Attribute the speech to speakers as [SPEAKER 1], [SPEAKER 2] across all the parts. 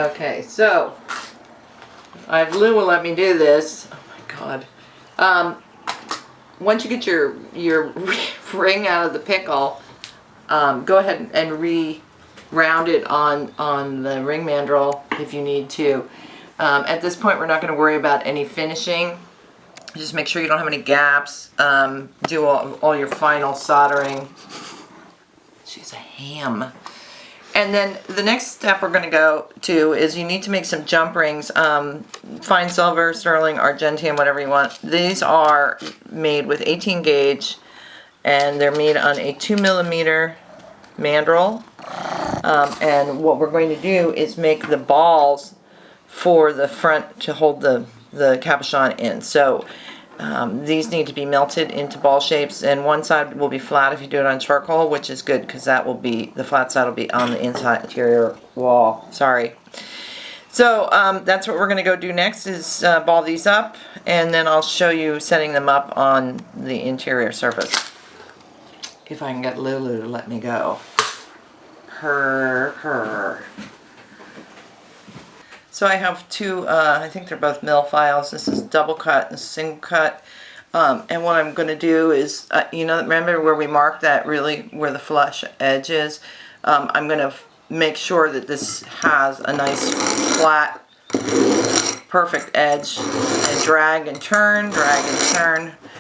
[SPEAKER 1] Okay, so Lou will let me do this. Oh my God. Once you get your ring out of the pickle, go ahead and re-round it on the ring mandrel if you need to. At this point, we're not going to worry about any finishing. Just make sure you don't have any gaps. Do all your final soldering. She's a ham. And then the next step we're going to go to is you need to make some jump rings. Fine silver, sterling, argentine, whatever you want. These are made with 18 gauge and they're made on a 2mm mandrel. And what we're going to do is make the balls for the front to hold the cabochon in. So these need to be melted into ball shapes, and one side will be flat if you do it on charcoal, which is good because that will be, the flat side will be on the interior wall. Sorry. So that's what we're going to go do next is ball these up, and then I'll show you setting them up on the interior surface. If I can get Lulu to let me go. So I have two, I think they're both mill files. This is double cut and single cut. And what I'm going to do is, you know, remember where we marked that really, where the flush edge is? I'm going to make sure that this has a nice flat, perfect edge. And drag and turn,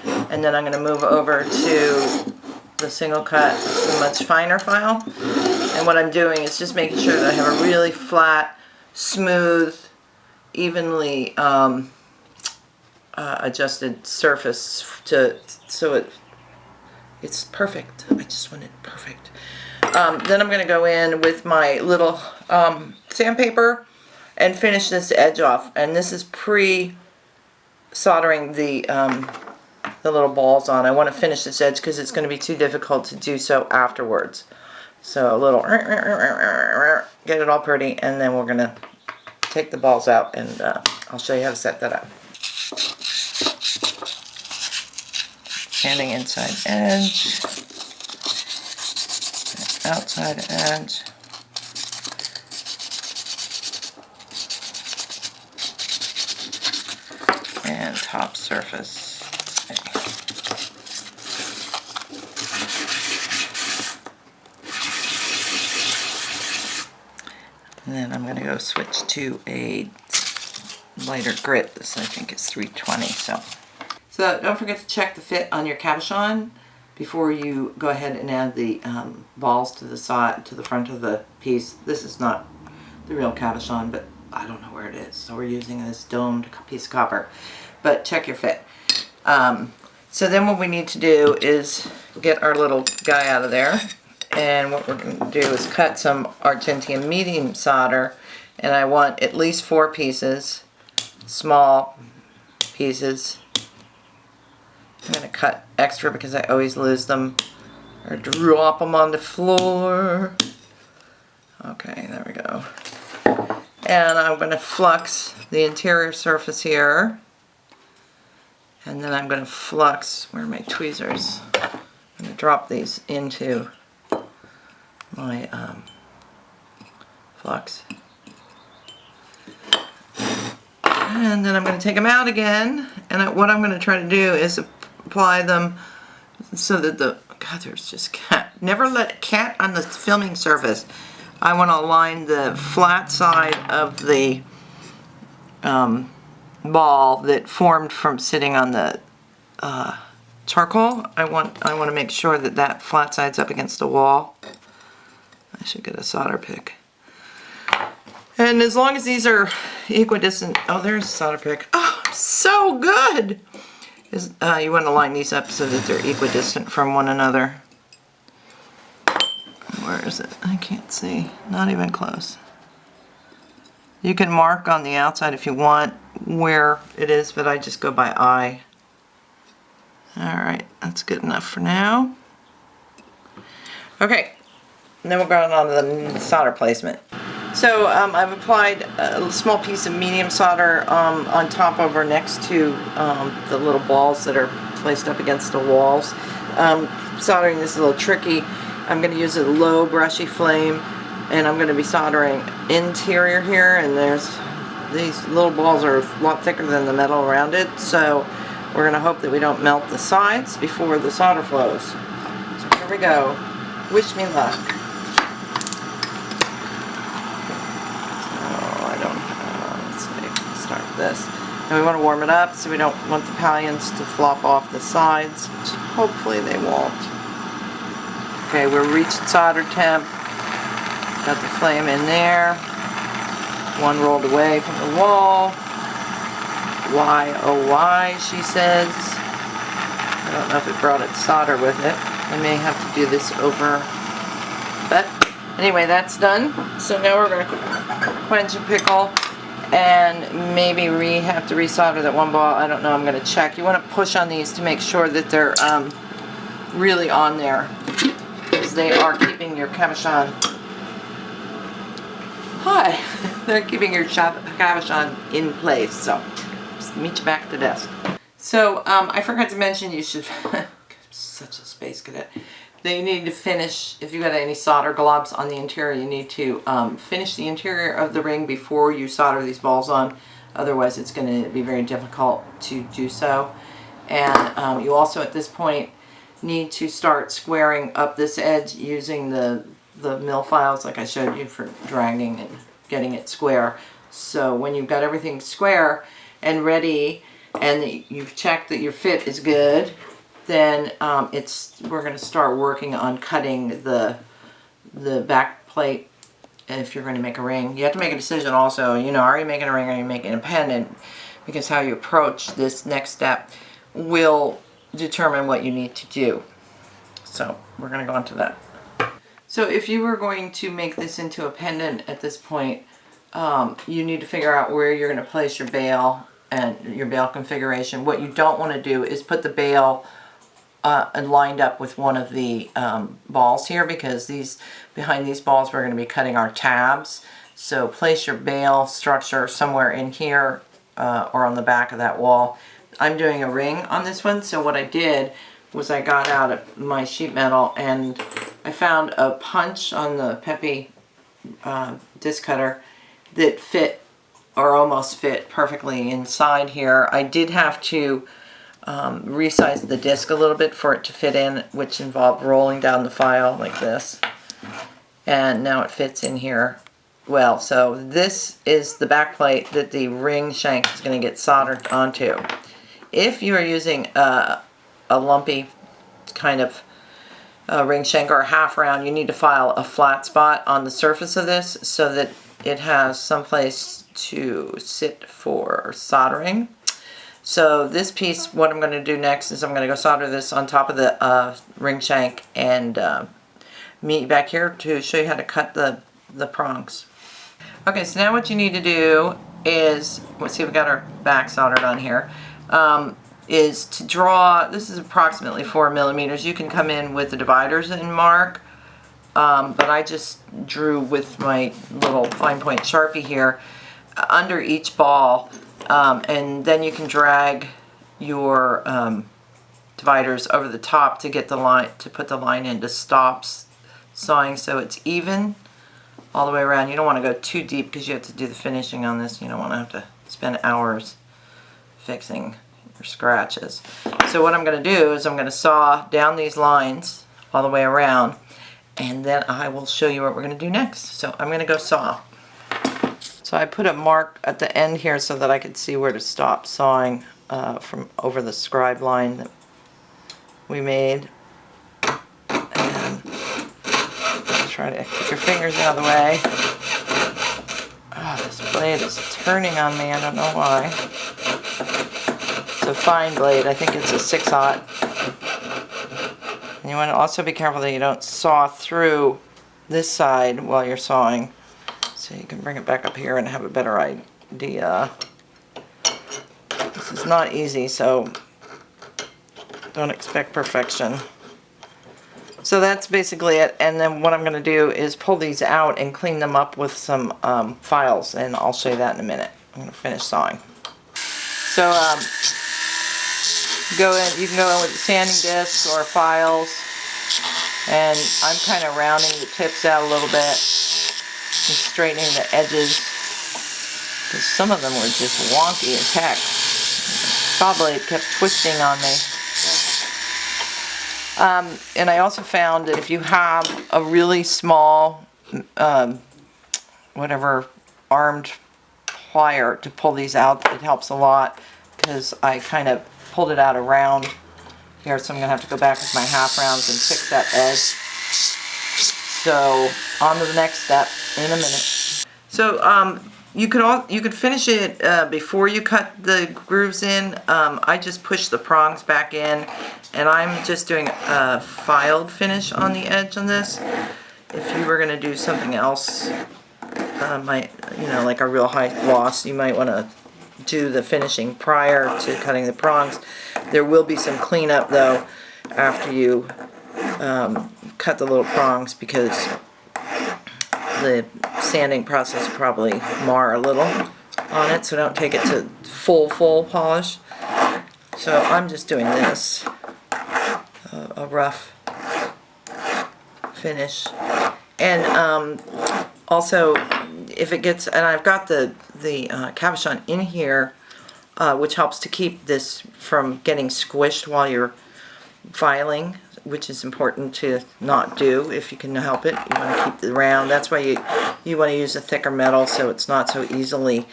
[SPEAKER 1] and then I'm going to move over to the single cut, the much finer file. And what I'm doing is just making sure that I have a really flat, smooth, evenly adjusted surface so it's perfect. I just want it perfect. Then I'm going to go in with my little sandpaper and finish this edge off. And this is pre-soldering the little balls on. I want to finish this edge because it's going to be too difficult to do so afterwards. So a little, get it all pretty, and then we're going to take the balls out, and I'll show you how to set that up. Sanding inside edge, outside edge, and top surface. And then I'm going to go switch to a lighter grit. This I think is 320. So don't forget to check the fit on your cabochon before you go ahead and add the balls to the side, to the front of the piece. This is not the real cabochon, but I don't know where it is. So we're using this domed piece of copper. But check your fit. So then what we need to do is get our little guy out of there. And what we're going to do is cut some Argentine medium solder, and I want at least 4 pieces, small pieces. I'm going to cut extra because I always lose them or drop them on the floor. Okay, there we go. And I'm going to flux the interior surface here, and then I'm going to flux, where are my tweezers? I'm going to drop these into my flux, and then I'm going to take them out again, and what I'm going to try to do is apply them so that there's just cat. Never let cat on the filming surface. I want to align the flat side of the ball that formed from sitting on the charcoal. I want to make sure that that flat side's up against the wall. I should get a solder pick. And as long as these are equidistant, oh, there's a solder pick. Oh, so good! You want to line these up so that they're equidistant from one another. Where is it? I can't see. Not even close. You can mark on the outside if you want where it is, but I just go by eye. Alright, that's good enough for now. Okay. And then we're going on to the solder placement. So I've applied a small piece of medium solder on top over next to the little balls that are placed up against the walls. Soldering this is a little tricky. I'm going to use a low brushy flame and I'm going to be soldering interior here, and there's these little balls are a lot thicker than the metal around it, so we're going to hope that we don't melt the sides before the solder flows. So here we go. Wish me luck. Let's see, start with this. And we want to warm it up so we don't want the pallions to flop off the sides, which hopefully they won't. Okay, we're reaching solder temp. Got the flame in there. One rolled away from the wall. Why, oh why, she says. I don't know if it brought its solder with it. I may have to do this over. But anyway, that's done. So now we're going to quench a pickle and maybe have to resolder that one ball. I don't know. I'm going to check. You want to push on these to make sure that they're really on there, because they are keeping your cabochon. Hi! They're keeping your cabochon in place. So just meet you back at the desk. So I forgot to mention you should such a space cadet. That you need to finish, if you got any solder globs on the interior, you need to finish the interior of the ring before you solder these balls on. Otherwise it's going to be very difficult to do so. And you also at this point need to start squaring up this edge using the mill files like I showed you for dragging and getting it square. So when you've got everything square and ready and you've checked that your fit is good, then we're going to start working on cutting the back plate. And if you're going to make a ring, you have to make a decision also, you know, are you making a ring or are you making a pendant? Because how you approach this next step will determine what you need to do. So we're going to go on to that. So if you were going to make this into a pendant at this point, you need to figure out where you're going to place your bail and your bail configuration. What you don't want to do is put the bail lined up with one of the balls here, because behind these balls we're going to be cutting our tabs. So place your bail structure somewhere in here or on the back of that wall. I'm doing a ring on this one, so what I did was I got out my sheet metal and I found a punch on the Peppy disc cutter that fit, or almost fit, perfectly inside here. I did have to resize the disc a little bit for it to fit in, which involved rolling down the file like this. And now it fits in here well. So this is the back plate that the ring shank is going to get soldered onto. If you are using a lumpy kind of ring shank or a half round, you need to file a flat spot on the surface of this so that it has some place to sit for soldering. So this piece, what I'm going to do next is I'm going to go solder this on top of the ring shank and meet you back here to show you how to cut the prongs. Okay, so now what you need to do is, let's see, we've got our back soldered on here, is to draw, this is approximately 4 millimeters. You can come in with the dividers and mark, but I just drew with my little fine point Sharpie here under each ball, and then you can drag your dividers over the top to get the line, to put the line in to stop sawing so it's even all the way around. You don't want to go too deep because you have to do the finishing on this. You don't want to have to spend hours fixing your scratches. So what I'm going to do is I'm going to saw down these lines all the way around, and then I will show you what we're going to do next. So I'm going to go saw. So I put a mark at the end here so that I could see where to stop sawing from over the scribe line that we made. And try to keep your fingers out of the way. Oh, this blade is turning on me. I don't know why. It's a fine blade. I think it's a 6/0. And you want to also be careful that you don't saw through this side while you're sawing. So you can bring it back up here and have a better idea. This is not easy, so don't expect perfection. So that's basically it, and then what I'm going to do is pull these out and clean them up with some files, and I'll show you that in a minute. I'm going to finish sawing. So you can go in with sanding discs or files, and I'm kind of rounding the tips out a little bit and straightening the edges, because some of them were just wonky as heck. Probably it kept twisting on me. And I also found that if you have a really small, whatever, armed plier to pull these out, it helps a lot, because I kind of pulled it out around here, so I'm going to have to go back with my half rounds and fix that edge. So, on to the next step in a minute. So, you could finish it before you cut the grooves in. I just push the prongs back in, and I'm just doing a filed finish on the edge on this. If you were going to do something else, like a real high gloss, you might want to do the finishing prior to cutting the prongs. There will be some cleanup though after you cut the little prongs, because the sanding process will probably mar a little on it, so don't take it to full polish. So I'm just doing this, a rough finish. And also, if it gets, and I've got the cabochon in here, which helps to keep this from getting squished while you're filing, which is important to not do if you can help it. You want to keep the round. That's why you want to use a thicker metal, so it's not so easily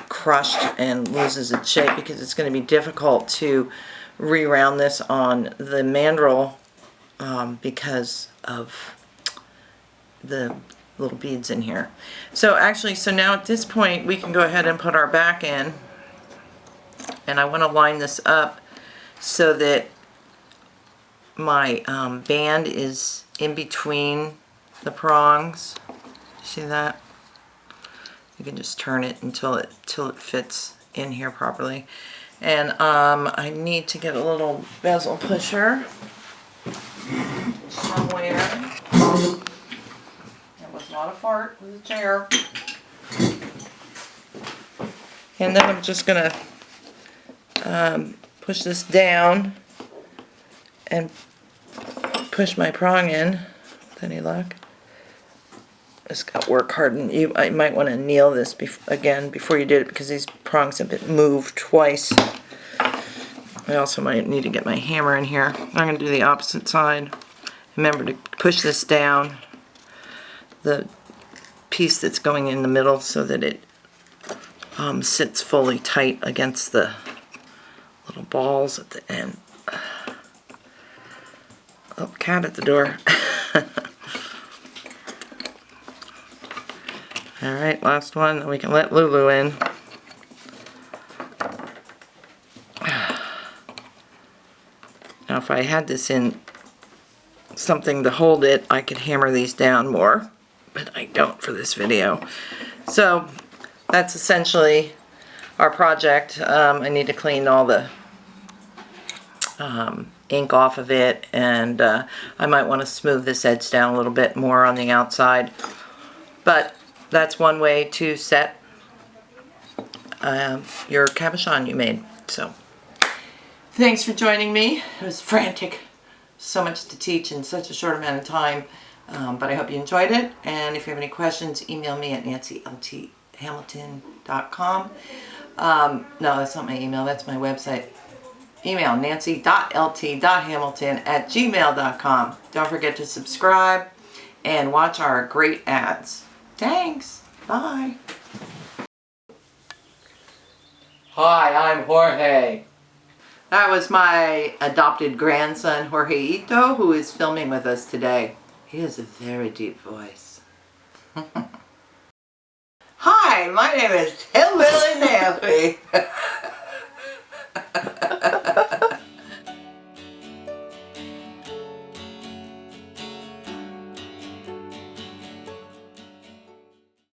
[SPEAKER 1] crushed and loses its shape, because it's going to be difficult to re-round this on the mandrel because of the little beads in here. So actually, so now at this point we can go ahead and put our back in, and I want to line this up so that my band is in between the prongs. See that? You can just turn it until it fits in here properly. And I need to get a little bezel pusher somewhere. It was not a fart, it was a chair. And then I'm just gonna push this down and push my prong in with any luck. Just got to work hard, and I might want to kneel this again before you did it, because these prongs have been moved twice. I also might need to get my hammer in here. I'm going to do the opposite side. Remember to push this down, the piece that's going in the middle, so that it sits fully tight against the little balls at the end. Oh, cat at the door. Alright, last one. We can let Lulu in. Now if I had this in something to hold it, I could hammer these down more, but I don't for this video. So that's essentially our project. I need to clean all the ink off of it, and I might want to smooth this edge down a little bit more on the outside. But that's one way to set your cabochon you made. So thanks for joining me. It was frantic. So much to teach in such a short amount of time. But I hope you enjoyed it. And if you have any questions, email me at nancylthamilton.com. No, that's not my email. That's my website. Email nancy.lt.hamilton@gmail.com. Don't forget to subscribe and watch our great ads. Thanks. Bye. Hi, I'm Jorge. That was my adopted grandson, Jorgeito, who is filming with us today. He has a very deep voice. Hi, my name is Hillbilly Nancy.